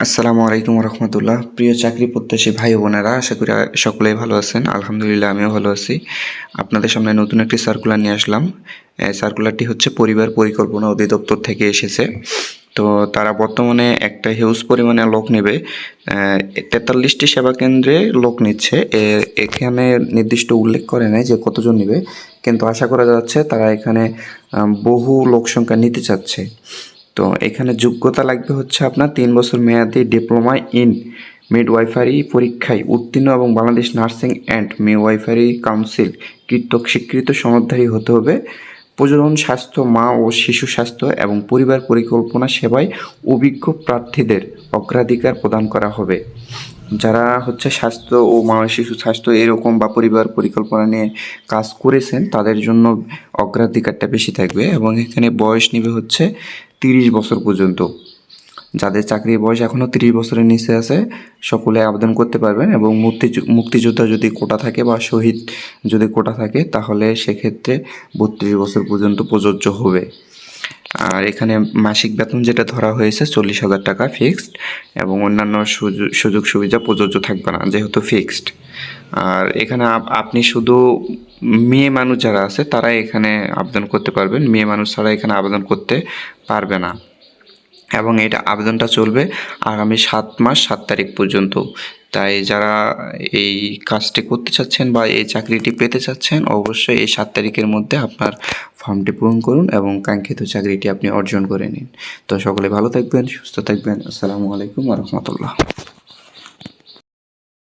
আসসালামু আলাইকুম রহমতুল্লাহ। প্রিয় চাকরি প্রত্যাশী ভাই বোনেরা, আশা করি সকলেই ভালো আছেন। আলহামদুলিল্লাহ, আমিও ভালো আছি। আপনাদের সামনে নতুন একটি সার্কুলার নিয়ে আসলাম। এই সার্কুলারটি হচ্ছে পরিবার পরিকল্পনা অধিদপ্তর থেকে এসেছে। তো তারা বর্তমানে একটা হিউজ পরিমাণে লোক নেবে। 43টি সেবা কেন্দ্রে লোক নিচ্ছে। এখানে নির্দিষ্ট উল্লেখ করে নাই যে কতজন নেবে, কিন্তু আশা করা যাচ্ছে তারা এখানে বহু লোক সংখ্যা নিতে চাচ্ছে। তো এখানে যোগ্যতা লাগবে হচ্ছে আপনার 3 বছর মেয়াদি ডিপ্লোমা ইন মিডওয়াইফারি পরীক্ষায় উত্তীর্ণ এবং Bangladesh nursing and midwifery council কর্তৃক স্বীকৃত সনদধারী হতে হবে। প্রজনন স্বাস্থ্য, মা ও শিশু স্বাস্থ্য এবং পরিবার পরিকল্পনা সেবায় অভিজ্ঞ প্রার্থীদের অগ্রাধিকার প্রদান করা হবে। যারা হচ্ছে স্বাস্থ্য ও মা ও শিশু স্বাস্থ্য এরকম বা পরিবার পরিকল্পনা নিয়ে কাজ করেছেন তাদের জন্য অগ্রাধিকারটা বেশি থাকবে। এবং এখানে বয়স নেবে হচ্ছে 30 বছর পর্যন্ত। যাদের চাকরির বয়স এখনও 30 বছরের নিচে আছে সকলে আবেদন করতে পারবেন। এবং মুক্তিযোদ্ধা যদি কোটা থাকে বা শহীদ যদি কোটা থাকে তাহলে সেক্ষেত্রে 32 বছর পর্যন্ত প্রযোজ্য হবে। আর এখানে মাসিক বেতন যেটা ধরা হয়েছে 40,000 টাকা ফিক্সড, এবং অন্যান্য সুযোগ সুবিধা প্রযোজ্য থাকবে না যেহেতু ফিক্সড। আর এখানে আপনি শুধু মেয়ে মানুষ যারা আছে তারা এখানে আবেদন করতে পারবেন, মেয়ে মানুষ ছাড়া এখানে আবেদন করতে পারবে না। এবং এটা আবেদনটা চলবে আগামী 7 মাস 7 তারিখ পর্যন্ত। তাই যারা এই কাজটি করতে চাচ্ছেন বা এই চাকরিটি পেতে চাচ্ছেন অবশ্যই এই 7 তারিখের মধ্যে আপনার ফর্মটি পূরণ করুন এবং কাঙ্ক্ষিত চাকরিটি আপনি অর্জন করে নিন। তো সকলে ভালো থাকবেন, সুস্থ থাকবেন। আসসালামু আলাইকুম ওয়া রাহমাতুল্লাহ।